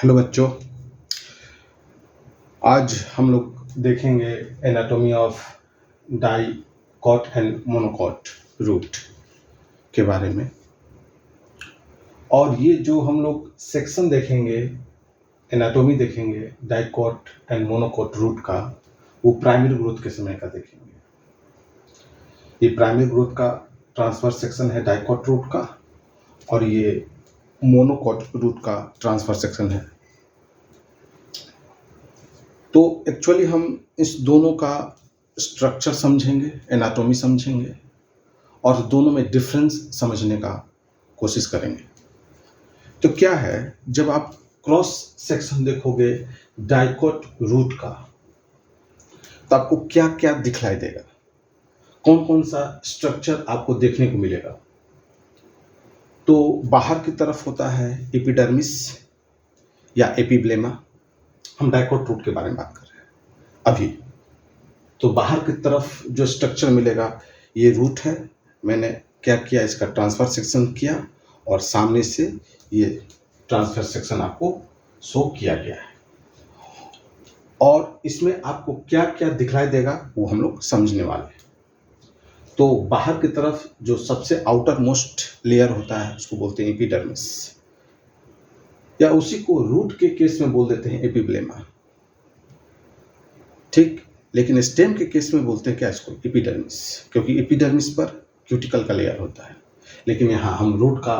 Hello बच्चों, आज हम लोग देखेंगे anatomy of dicot and monocot root के बारे में। और ये जो हम लोग सेक्शन देखेंगे, एनाटॉमी देखेंगे डाइकॉट एंड मोनोकॉट रूट का, वो प्राइमरी ग्रोथ के समय का देखेंगे। ये प्राइमरी ग्रोथ का ट्रांसवर्स सेक्शन है डाइकॉट रूट का, और ये मोनोकॉट रूट का ट्रांसवर्स सेक्शन है। तो एक्चुअली हम इस दोनों का स्ट्रक्चर समझेंगे, एनाटॉमी समझेंगे, और दोनों में डिफरेंस समझने का कोशिश करेंगे। तो क्या है, जब आप क्रॉस सेक्शन देखोगे डाइकॉट रूट का, तो आपको क्या क्या दिखलाई देगा, कौन कौन सा स्ट्रक्चर आपको देखने को मिलेगा। तो बाहर की तरफ होता है एपिडर्मिस या एपिब्लेमा। हम डाइकॉट रूट के बारे में बात कर रहे हैं अभी। तो बाहर की तरफ जो स्ट्रक्चर मिलेगा, ये रूट है। मैंने क्या किया, इसका ट्रांसफर सेक्शन किया, और सामने से ये ट्रांसफर सेक्शन आपको शो किया गया है। और इसमें आपको क्या क्या दिखलाई देगा वो हम लोग समझने वाले हैं। तो बाहर की तरफ जो सबसे आउटर मोस्ट लेयर होता है, उसको बोलते हैं एपिडर्मिस, या उसी को रूट के केस में बोल देते हैं एपिब्लेमा। ठीक, लेकिन स्टेम के केस में बोलते हैं क्या, इसको एपिडर्मिस, क्योंकि एपिडर्मिस पर क्यूटिकल का लेयर होता है। लेकिन यहाँ हम रूट का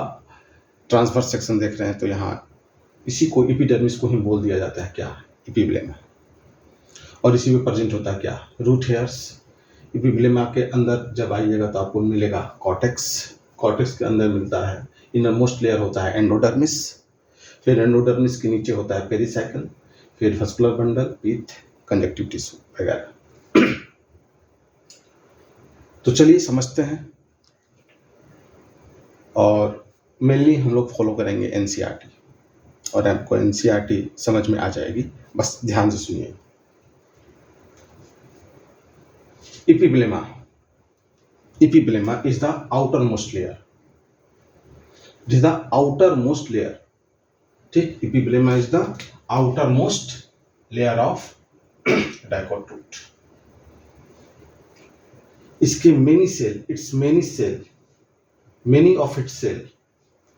ट्रांसफर सेक्शन देख रहे हैं, तो यहाँ इसी को एपिडर्मिस को ही बोल दिया जाता है क्या, एपिब्लेमा। और इसी में प्रेजेंट होता है क्या, रूट हेयर्स। एपिब्लेमा के अंदर जब आइएगा तो आपको मिलेगा कॉर्टेक्स। कॉर्टेक्स के अंदर मिलता है इनर मोस्ट लेयर होता है एंडोडर्मिस। फिर एंडोडर्मिस के नीचे होता है पेरिसाइकल, फिर vascular bundle with conjunctive tissue वगैरह। तो चलिए समझते हैं, और मेनली हम लोग फॉलो करेंगे एनसीईआरटी, और आपको एनसीईआरटी समझ में आ जाएगी, बस ध्यान से सुनिए। Epiblema, epiblema is the outer most layer, it is the outer most layer. ठीक, epiblema is the outer most layer of dicot root. इसके many cell, many of its cell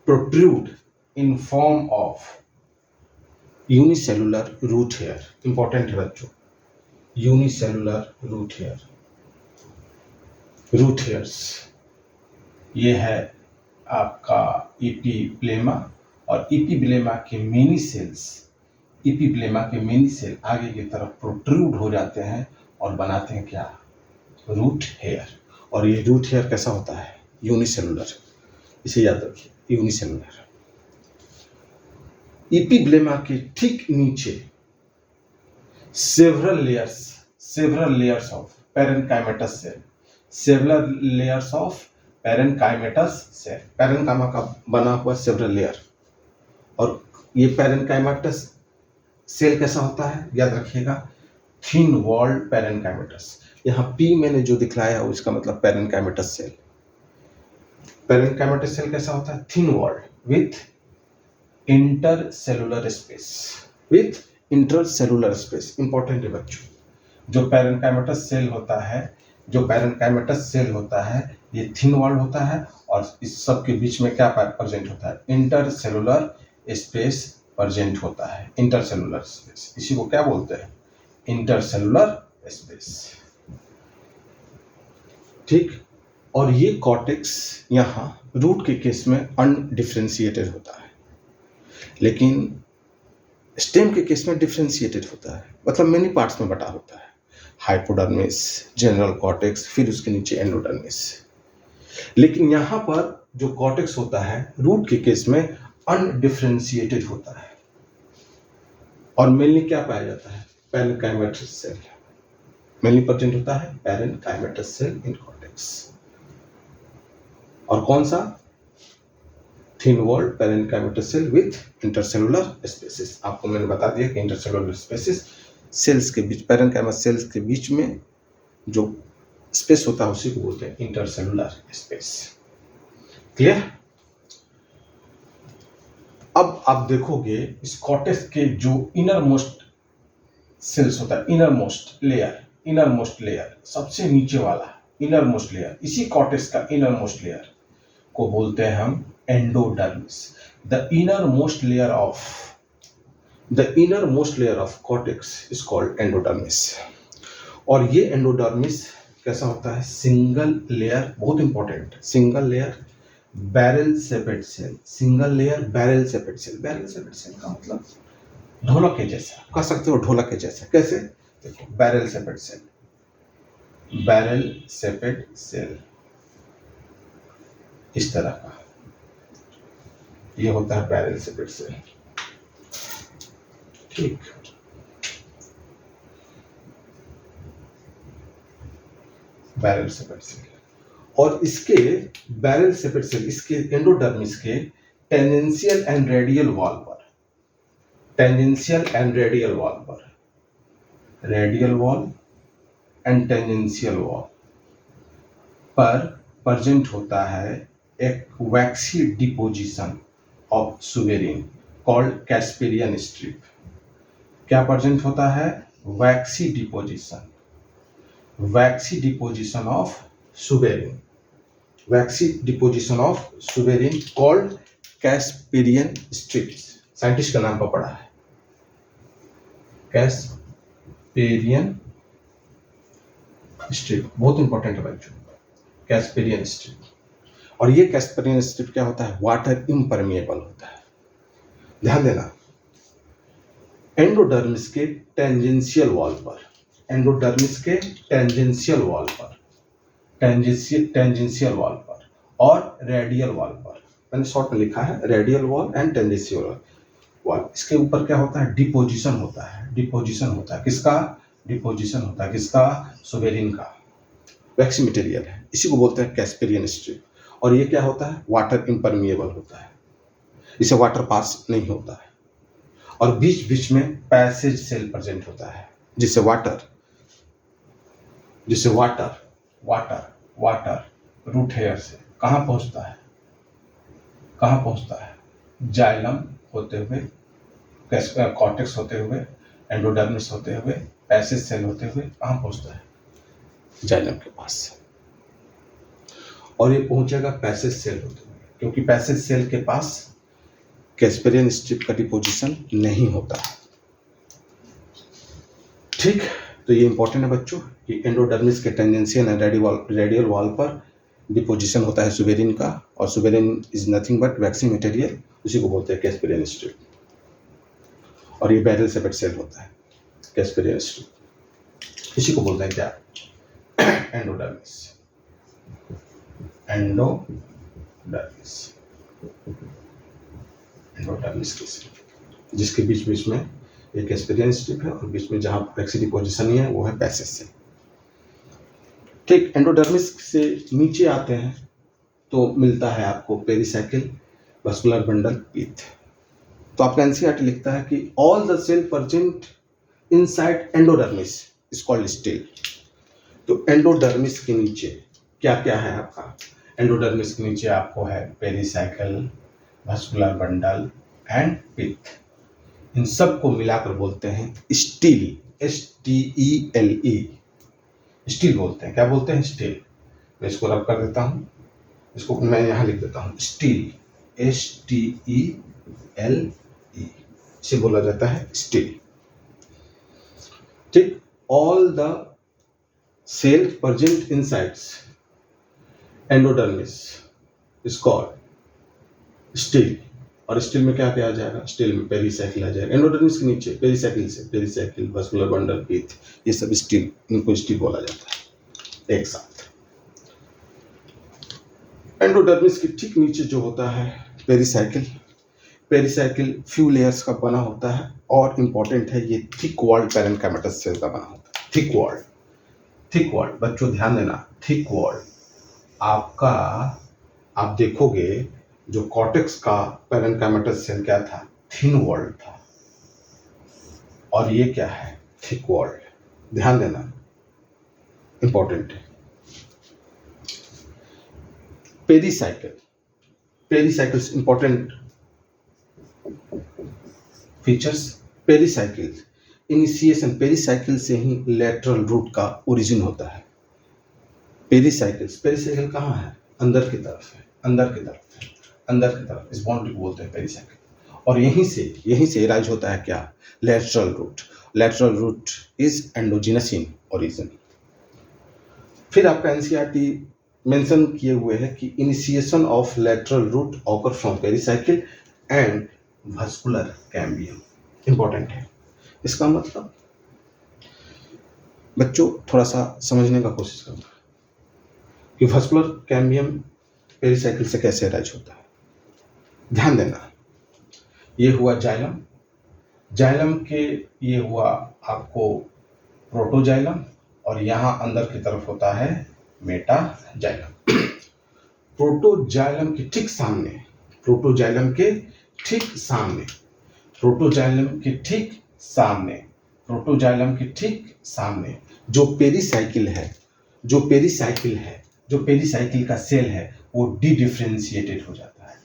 protrude in form of unicellular root hair. Important है बच्चों, unicellular root hair, root hairs। ये है आपका epiblema, और epiblema के many cell आगे की तरफ प्रोट्रूड हो जाते हैं और बनाते हैं क्या, रूट हेयर। और ये रूट हेयर कैसा होता है, यूनिसेलुलर। इसे याद रखिए, यूनिसेलुलर। एपिब्लेमा के ठीक नीचे several layers of parenchymatous cell, parenchyma का बना हुआ सेवरल लेयर। और ये पैरेन्काइमेटस सेल कैसा होता है, याद रखिएगा, थिन वॉल्ड पैरेन्काइमेटस। यहाँ पी मैंने जो दिखलाया है उसका मतलब पैरेन्काइमेटस सेल। पैरेन्काइमेटस सेल कैसा होता है, thin walled with intercellular space. Important है बच्चों, जो पैरेन्काइमेटस सेल होता है ये थिन वॉल्ड होता है, और इस सब के बीच में क्या प्रेजेंट होता है, इंटरसेलुलर स्पेस प्रेजेंट होता है। इंटरसेलुलर स्पेस, इसी को क्या बोलते हैं, इंटरसेलुलर स्पेस। ठीक, और ये कॉर्टेक्स यहाँ रूट के केस में अनडिफरेंशिएटेड होता है, लेकिन स्टेम के केस में डिफरेंशिएटेड होता है, मतलब मेनी पार्ट्स में बटा होता है। हाइपोडर्मिस, जनरल कॉर्टेक्स, फिर उसके नीचे एंडोडर्मिस। लेकिन यहाँ पर जो कॉर्टेक्स होता है रूट के केस में अनडिफरेंशिएटेड होता है, और मेनली क्या पाया जाता है, पैरेन्काइमेटस सेल मेनली प्रेजेंट होता है, पैरेन्काइमेटस सेल इन कॉर्टेक्स। और कौन सा, thin walled parenchymatous cell with intercellular spaces. आपको मैंने बता दिया कि इंटरसेलुलर स्पेसेस सेल्स के बीच, पैरेन्काइमा सेल्स के बीच में जो स्पेस होता है उसी को बोलते हैं इंटरसेलुलर स्पेस। क्लियर। अब आप देखोगे इस कॉर्टेक्स के जो इनर मोस्ट सेल्स होता है, इनर मोस्ट लेयर सबसे नीचे वाला इनर मोस्ट लेयर, इसी कॉर्टेक्स का इनर मोस्ट लेयर को बोलते हैं हम endodermis. The inner most layer of cortex is called endodermis. और ये एंडोडर्मिस कैसा होता है? सिंगल लेयर, बहुत important, single layer barrel shaped cell. Single layer barrel shaped cell. Barrel shaped cell का मतलब ढोलक के जैसा, कह सकते हो ढोलक के जैसा। कैसे? देखो, barrel shaped cell, barrel shaped cell इस तरह का, ये होता है बैरल सेपेट सेल। ठीक, बैरल सेपेट सेल। और इसके बैरल सेपेट सेल, इसके एंडोडर्मिस के टेंजेंशियल एंड रेडियल वॉल पर, टेंजेंशियल एंड रेडियल वॉल पर, radial wall and tangential wall पर प्रेजेंट होता है एक waxy deposition of suberin called Casparian strip. क्या प्रेजेंट होता है? Waxy deposition of suberin, waxy deposition of suberin called Casparian strips. Scientist का नाम पर पढ़ा है, कैस्पेरियन स्ट्रिप, बहुत इंपॉर्टेंट है बच्चों, कैस्पेरियन स्ट्रिप। और ये कैस्पेरियन स्ट्रिप क्या होता है? वाटर इम्परमिएबल होता है। ध्यान देना, एंडोडर्मिस के टेंजेंशियल वॉल पर, एंडोडर्मिस के टेंजेंशियल वॉल पर, टेंजेंशियल वॉल पर और रेडियल वॉल पर, मैंने शॉर्ट में लिखा है radial wall and tangential wall. इसके ऊपर क्या होता है? डिपोजिशन होता है। डिपोजिशन होता है किसका? डिपोजिशन होता है किसका? सुबेरिन का। वैक्सी मटेरियल है, इसी को बोलते हैं कैस्पेरियन स्ट्रिप। और ये क्या होता है? वाटर इम्परमिएबल होता है, इसे वाटर पास नहीं होता है। और बीच बीच में पैसेज सेल प्रेजेंट होता है, जिससे वाटर रूट हेयर से कहाँ पहुंचता है? जाइलम होते हुए, कॉर्टेक्स होते हुए, एंडोडर्मिस होते हुए, पैसेज सेल होते हुए कहाँ पहुंचता है? जाइलम के पास। और ये पहुंचेगा पैसेज सेल होते हुए, क्योंकि पैसेज सेल के पास कैस्पेरियन स्ट्रिप का डिपोजिशन नहीं होता। ठीक, तो ये इंपॉर्टेंट है बच्चों कि एंडोडर्मिस के टेंजेंशियल एंड रेडियल वॉल पर डिपोजिशन होता है सुबेरिन का, और suberin is nothing but vaccine material, उसी को बोलते हैं कैस्पेरियन स्ट्रिप। और ये बैरल सेपेट सेल होता है कैस्पेरियन स्ट्रिप, इसी को बोलते हैं क्या? एंडोडर्मिस। एंडोडर्मिस की स्ट्रिप, जिसके बीच बीच में एक कैस्पेरियन स्ट्रिप है और बीच में जहां वैक्सी डिपोजिशन ही है वो है पैसेज सेल। ठीक, एंडोडर्मिस से नीचे आते हैं तो मिलता है आपको पेरिसाइकिल, वस्कुलर बंडल, पीथ। तो आपका एनसीईआरटी लिखता है कि all the cell present inside endodermis is called stele. तो एंडोडर्मिस के नीचे क्या क्या है आपका? एंडोडर्मिस के नीचे आपको है pericycle, vascular bundle and pith. इन सब को मिलाकर बोलते हैं स्टील, STELE, स्टील बोलते हैं। क्या बोलते हैं? स्टील। मैं इसको रब कर देता हूं, इसको मैं यहां लिख देता हूं, स्टील, STELE, इसे बोला जाता है स्टील। ठीक, all the cell present inside endodermis is called stele. और स्टील में क्या आ जाएगा? स्टील में पेरिसाइकिल आ जाएगा। एंडोडर्मिस के नीचे पेरिसाइकिल से पेरिसाइकिल, वस्कुलर बंडल, पीथ, ये सब स्टील, इनको स्टील बोला जाता है एक साथ। एंडोडर्मिस के ठीक नीचे जो होता है पेरिसाइकिल, पेरिसाइकिल फ्यू लेयर्स का बना होता है और इंपॉर्टेंट है ये थिक वॉल्ड पैरेन्काइमेटस सेल का बना होता है। थिक वॉल्ड बच्चों ध्यान देना, थिक वॉल्ड आपका, आप देखोगे जो कॉर्टेक्स का पैरेन्काइमेटस सेल क्या था? थिन वॉल्ड था। और ये क्या है? Thick walled. ध्यान देना, इंपॉर्टेंट है। Pericycle important features, pericycle, initiation, pericycle से ही लेटरल रूट का ओरिजिन होता है। पेरिसाइकिल कहाँ है? अंदर की तरफ है, अंदर की तरफ है, अंदर की तरफ, इस बाउंड्री को बोलते हैं पेरिसाइकिल। और यहीं से राइज होता है क्या? Lateral root. Lateral root is endogenous in origin. फिर आपका एनसीईआरटी मेंशन किए हुए है कि initiation of lateral root occur from pericycle and vascular cambium. Important है। इसका मतलब बच्चों थोड़ा सा समझने का कोशिश करना कि वास्कुलर कैम्बियम पेरिसाइकिल से कैसे अराइज होता है। ध्यान देना, ये हुआ जाइलम, जाइलम के ये हुआ आपको प्रोटोजाइलम, और यहाँ अंदर की तरफ होता है मेटाजाइलम। प्रोटोजाइलम के ठीक सामने, प्रोटोजाइलम के ठीक सामने, प्रोटोजाइलम के ठीक सामने, प्रोटोजाइलम के ठीक सामने जो पेरिसाइकिल है, जो पेरिसाइकिल का सेल है, वो डी डिफरेंशिएटेड हो जाता है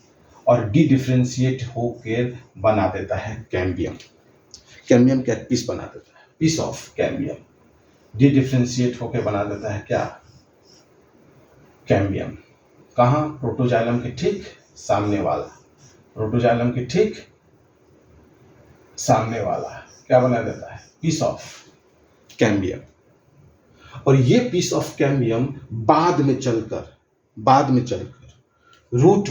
और डी डिफरेंशिएट होकर बना देता है कैम्बियम। कैम्बियम का एक पीस बना देता है, piece of cambium dedifferentiate होकर बना देता है क्या? कैम्बियम। कहाँ? प्रोटोजाइलम के ठीक सामने वाला, प्रोटोजाइलम के ठीक सामने वाला क्या बना देता है? Piece of cambium. और ये पीस ऑफ कैम्बियम बाद में चलकर रूट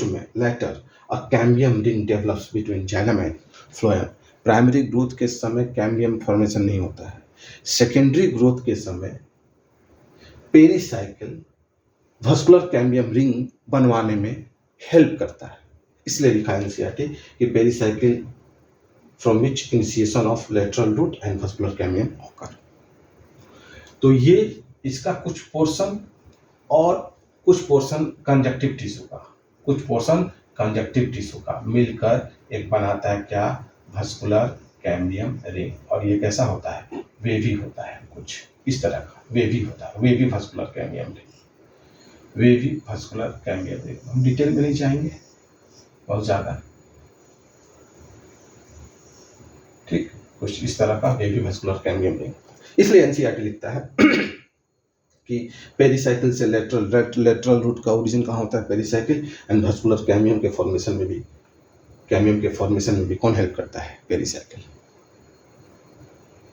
में later a cambium ring develops between xylem and phloem. Primary growth के समय कैम्बियम फॉर्मेशन नहीं होता है। सेकेंडरी ग्रोथ के समय पेरिसाइकिल वास्कुलर कैम्बियम रिंग बनवाने में हेल्प करता है। इसलिए लिखा है एनसीईआरटी कि pericycle from which initiation of lateral root and vascular cambium occur. तो ये इसका कुछ पोर्शन और कुछ पोर्शन कंजक्टिव टिश्यू का मिलकर एक बनाता है क्या? Vascular cambium ring. और ये कैसा होता है? वेवी होता है, कुछ इस तरह का वेवी होता है, wavy vascular cambium ring, wavy vascular cambium ring. हम डिटेल में नहीं जाएंगे बहुत ज़्यादा, ठीक, कुछ इस तरह का वेवी वास्कुलर कैम्बियम रिंग। इसलिए एनसीईआरटी लिखता है कि पेरिसाइकिल से लेटरल रूट का ओरिजिन कहाँ होता है? पेरिसाइकिल। एंड वास्कुलर कैम्बियम के फॉर्मेशन में भी कौन हेल्प करता है? पेरिसाइकिल।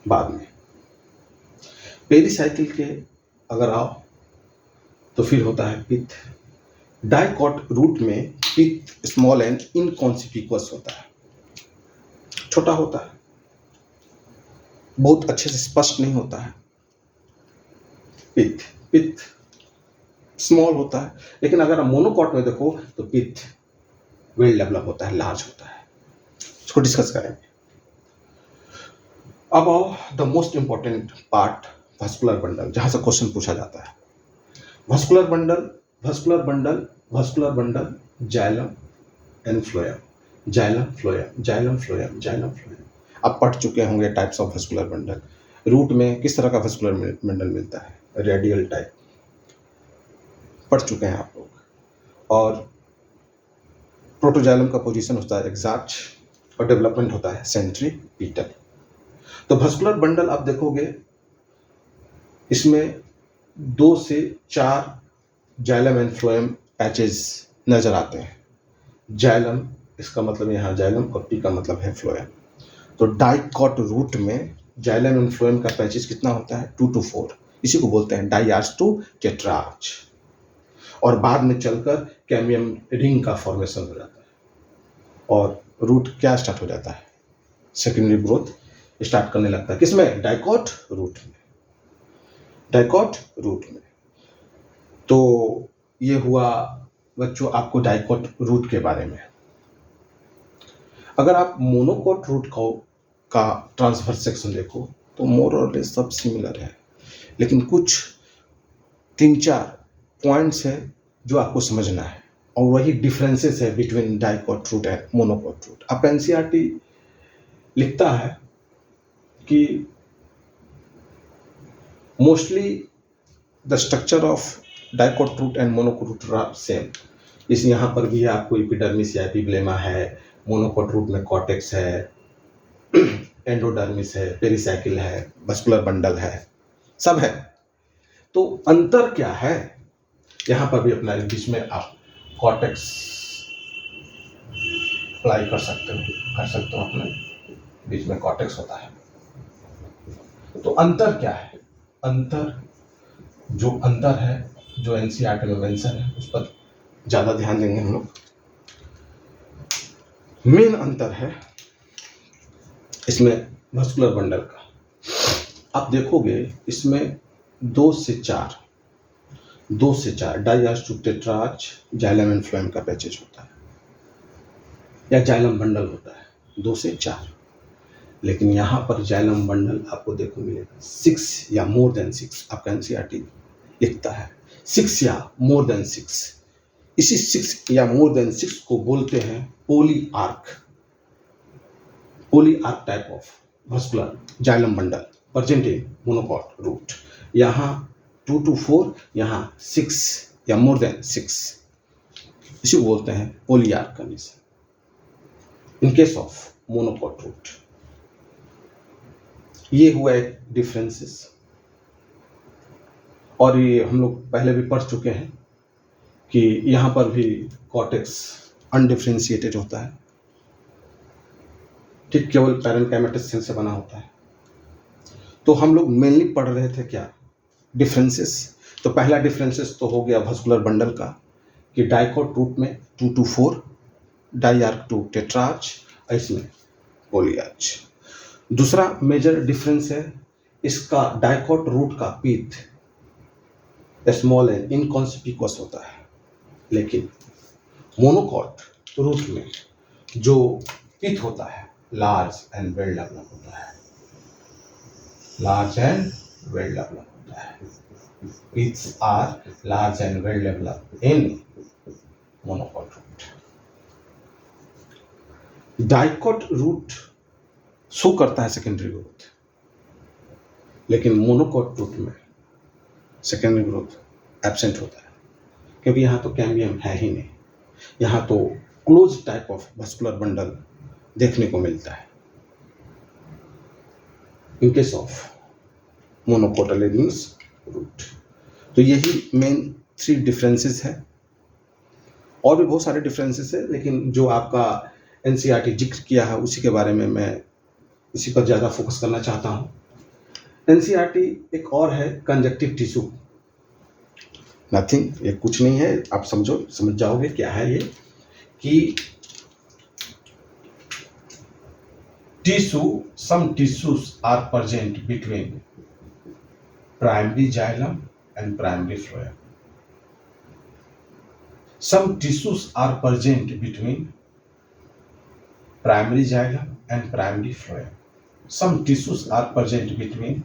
बाद में पेरिसाइकिल के अगर आओ तो फिर होता है पिथ। डाइकॉट रूट में पिथ स्मॉल एंड इनकॉन्सिक्विकस होता है, छोटा होता है, बहुत अच्छे से स्पष्ट नहीं होता है। पिथ स्मॉल होता है, लेकिन अगर आप मोनोकॉट में देखो तो पिथ वेल डेवलप होता है, लार्ज होता है। इसको डिस्कस करेंगे। अब आओ the most important part, vascular bundle, जहां से क्वेश्चन पूछा जाता है। Vascular bundle xylem and phloem, xylem phloem. आप पढ़ चुके होंगे types of vascular bundle. Root में किस तरह का वास्कुलर बंडल मिलता है? रेडियल टाइप, पढ़ चुके हैं आप लोग। और प्रोटोजाइलम का पोजीशन होता है एक्सैक्ट और डेवलपमेंट होता है सेंट्रीपिटल। तो वास्कुलर बंडल आप देखोगे इसमें 2 से 4 जाइलम एंड फ्लोएम पैचेस नजर आते हैं। जाइलम, इसका मतलब यहाँ जाइलम, और पी का मतलब है फ्लोएम। तो डाइकॉट रूट में जाइलम एंड फ्लोएम का पैचेस कितना होता है? 2 to 4। इसी को बोलते हैं डाइआर्च टू टेट्राआर्च। और बाद में चलकर कैम्बियम रिंग का फॉर्मेशन हो जाता है और रूट क्या स्टार्ट हो जाता है? सेकेंडरी ग्रोथ स्टार्ट करने लगता है। किसमें? डाइकॉट रूट में। तो ये हुआ बच्चों आपको डाइकॉट रूट के बारे में। अगर आप मोनोकॉट रूट का ट्रांसफर सेक्शन देखो तो मोर और लेस सब सिमिलर है, लेकिन कुछ 3-4 पॉइंट्स है जो आपको समझना है, और वही डिफरेंसेस है between dicot root and monocot root. अब एनसीईआरटी लिखता है कि mostly the structure of dicot root and monocot root are same. इस यहाँ पर भी आपको एपिडर्मिस या एपिब्लेमा है, मोनोकोट रूट में कॉर्टेक्स है, एंडोडर्मिस है, पेरिसाइकिल है, मस्कुलर बंडल है, सब है। तो अंतर क्या है? यहाँ पर भी अपना बीच में आप कॉर्टेक्स अप्लाई कर सकते हो अपने बीच में कॉर्टेक्स होता है। तो अंतर क्या है? अंतर है जो एनसीईआरटी में मेंशन है, उस पर ज्यादा ध्यान देंगे हम लोग। मेन अंतर है इसमें मस्कुलर बंडल का। आप देखोगे इसमें 2 से 4 डाइआस्ट्रो टेट्रार्च जाइलम एंड फ्लोएम का पैचेज होता है या जाइलम बंडल होता है 2 से 4। लेकिन यहाँ पर जाइलम बंडल आपको देखो मिलेगा 6 या मोर देन 6। आपका एनसीईआरटी लिखता है 6 या मोर देन 6। इसी 6 या मोर देन 6 को बोलते हैं polyarch type of muscular xylem bundle present in monocot root. यहाँ 2 to 4, यहाँ 6 या मोर देन 6, इसी को बोलते हैं polyarch condition in case of monocot root. ये हुआ एक डिफरेंसेस, और ये हम लोग पहले भी पढ़ चुके हैं कि यहाँ पर भी कॉर्टेक्स अनडिफरेंशिएटेड होता है, ठीक, केवल पैरेन्काइमेटस सेल से बना होता है। तो हम लोग मेनली पढ़ रहे थे क्या? डिफरेंसेस। तो पहला डिफरेंसेस तो हो गया वस्कुलर बंडल का कि डाइकोट रूट में 2 to 4 डाइआर्क टू टेट्रार्च, इसमें पोलीआर्च। दूसरा मेजर डिफरेंस है इसका डाइकोट रूट का पीथ स्मॉल एंड इनकॉन्स्पिकुअस होता है, लेकिन मोनोकोट रूट में जो पीथ होता है लार्ज एंड वेल डेवलप होता है, Piths are large and well developed in monocot root. Dicot root show करता है सेकेंडरी ग्रोथ, लेकिन मोनोकोट रूट में सेकेंडरी ग्रोथ एब्सेंट होता है, क्योंकि यहाँ तो कैम्बियम है ही नहीं। यहाँ तो close type of vascular bundle देखने को मिलता है इन केस ऑफ मोनोकोटिलेडोनस रूट। तो यही मेन 3 डिफरेंसेस है, और भी बहुत सारे डिफरेंसेस है, लेकिन जो आपका एनसीईआरटी जिक्र किया है उसी के बारे में मैं इसी पर ज़्यादा फोकस करना चाहता हूँ। एनसीईआरटी एक और है कंजक्टिव टिश्यू, नथिंग, ये कुछ नहीं है, आप समझ जाओगे क्या है ये, कि some tissues are present between primary xylem and primary phloem. Some tissues are present between primary xylem and primary phloem. Some tissues are present between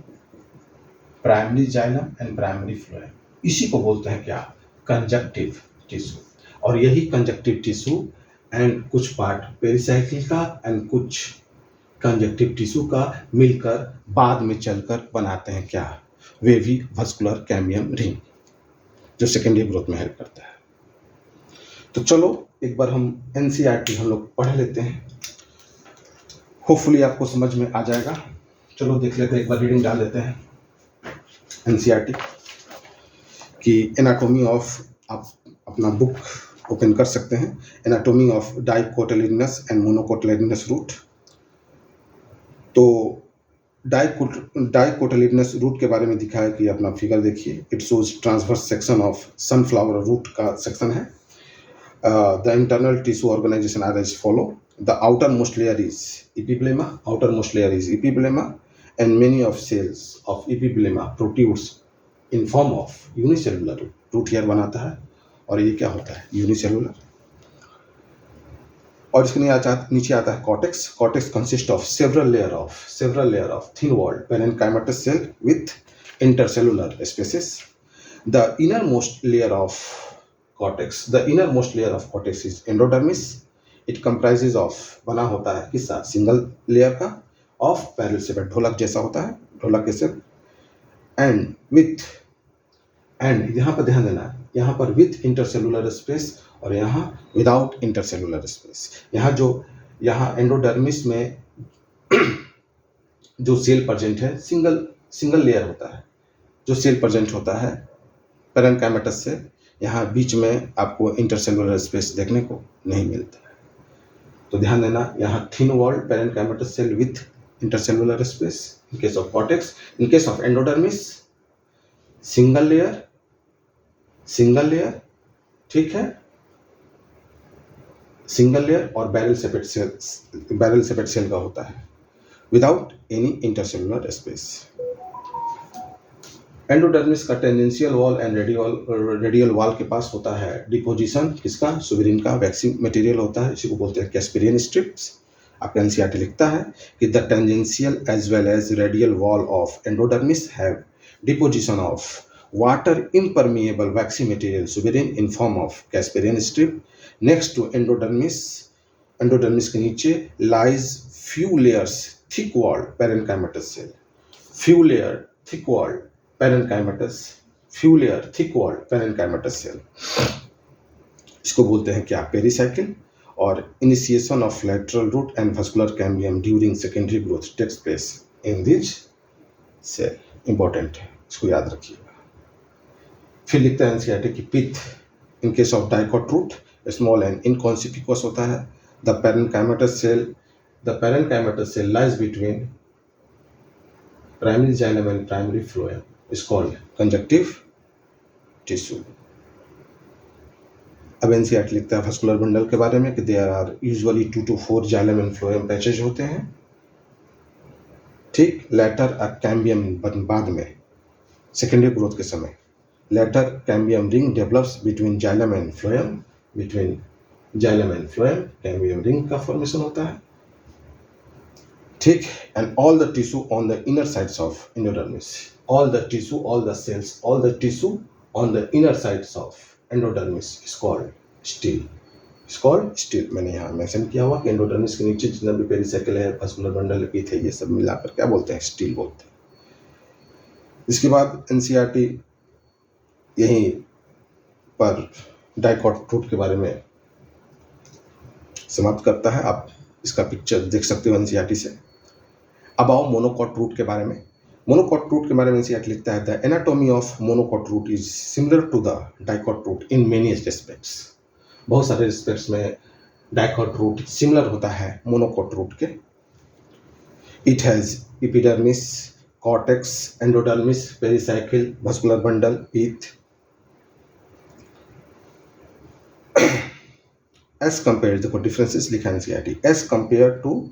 primary xylem and primary phloem. इसी को बोलते हैं क्या? Conjunctive tissue. और यही conjunctive tissue and कुछ part pericycle का and कुछ कंजक्टिव टिश्यू का मिलकर बाद में चलकर बनाते हैं क्या? वेवी वस्कुलर कैम्बियम रिंग, जो सेकेंडरी ग्रोथ में हेल्प करता है। तो चलो एक बार हम एनसीईआरटी हम लोग पढ़ लेते हैं, होपफुली आपको समझ में आ जाएगा। चलो देख लेते हैं, एक बार रीडिंग डाल लेते हैं एनसीईआरटी की। एनाटॉमी ऑफ, आप अपना बुक ओपन कर सकते हैं, anatomy of dicotyledonous and monocotyledonous root. तो डाइकोटिलेडोनस रूट के बारे में दिखाया कि अपना फिगर देखिए, it shows transverse section of sunflower root का सेक्शन है। The internal tissue organisation are as follow, the outer most layer is epiblema, and many of cells of epiblema protrudes in form of unicellular root. Root hair बनाता है, और ये क्या होता है? Unicellular. और इसके नीचे आता है cortex. Cortex consist of several layer of thin walled parenchymatous cell with intercellular spaces. The inner most layer of cortex is endodermis. It comprises of, बना होता है किसका? सिंगल लेयर का, ऑफ पैरेलल शेप, ढोलक जैसा होता है, ढोलक के शेप, एंड यहाँ पर ध्यान देना है, यहाँ पर विथ इंटरसेलुलर स्पेस और यहाँ विदाउट इंटरसेलुलर स्पेस। यहाँ जो यहाँ एंडोडर्मिस में जो सेल प्रेजेंट है सिंगल लेयर होता है। जो सेल प्रेजेंट होता है पैरेन्काइमेटस से, यहाँ बीच में आपको इंटरसेलुलर स्पेस देखने को नहीं मिलता है। तो ध्यान देना, यहाँ thin walled parenchymatous cell with intercellular space in case of cortex. In case of endodermis single layer, ठीक है, सिंगल लेयर और बैरल सेपेट सेल का होता है without any intercellular space. Endodermis का tangential wall and radial wall के पास होता है डिपोजिशन किसका, सुबेरिन का वैक्सीन मटेरियल होता है, इसी को बोलते हैं कैस्पेरियन स्ट्रिप्स। आपका एनसीईआरटी लिखता है कि the tangential as well as radial wall of endodermis have deposition of water impermeable waxy material suberin in form of Casparian strip next to endodermis. Endodermis के नीचे lies few layers thick walled parenchymatous cell. Few layer thick walled parenchymatous cell. इसको बोलते हैं क्या, pericycle. और initiation of lateral root and vascular cambium during secondary growth takes place in this cell. Important है, इसको याद रखिएगा। फिर लिखते हैं एनसीईआरटी की pith in case of dicot root small and inconspicuous होता है। The parenchymatous cell lies between primary xylem and primary phloem is called conjunctive tissue. अब एनसीईआरटी लिखता है vascular बंडल के बारे में कि there are usually 2 to 4 xylem and phloem patches होते हैं, ठीक। लेटर कैम्बियम बाद में सेकेंडरी ग्रोथ के समय later cambium ring develops between xylem and phloem, cambium ring का formation होता है, ठीक। and all the tissue on the inner sides of endodermis, all the tissue on the inner sides of endodermis is called stele। मैंने यहाँ mention किया हुआ कि endodermis के नीचे जितना भी पेरिसाइकिल है, vascular बंडल, पिथ है, ये सब मिलाकर क्या बोलते हैं, स्टील बोलते हैं। इसके बाद एनसीईआरटी यहीं पर डाइकॉट रूट के बारे में समाप्त करता है। आप इसका पिक्चर देख सकते हो एनसीईआरटी से। अब आओ मोनोकॉट रूट के बारे में। मोनोकॉट रूट के बारे में एनसीईआरटी लिखता है the anatomy of monocot root is similar to the dicot root in many respects. बहुत सारे रिस्पेक्ट्स में डाइकॉट रूट सिमिलर होता है मोनोकॉट रूट के। It has epidermis, cortex, endodermis, pericycle, vascular bundle, pith. As compared, देखो differences लिखा है NCERT. As compare to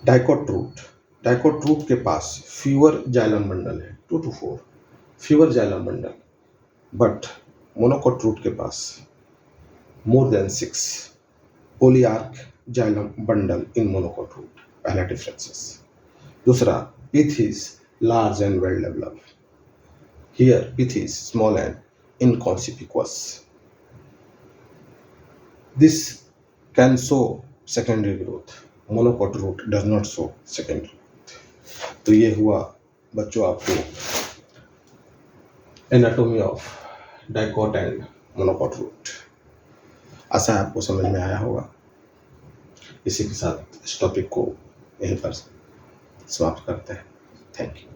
dicot root के पास फ्यूअर जाइलम बंडल है, 2 to 4 fewer xylem bundle, but monocot root के पास more then 6 polyarch xylem bundle in monocot root. पहला differences. दूसरा, pith is large and well developed, here pith is small and inconspicuous. This can show secondary growth. Monocot root does not show secondary growth. तो ये हुआ बच्चों आपको anatomy of dicot and monocot root. आशा है आपको समझ में आया होगा। इसी के साथ इस टॉपिक को यहीं पर समाप्त करते हैं। Thank you.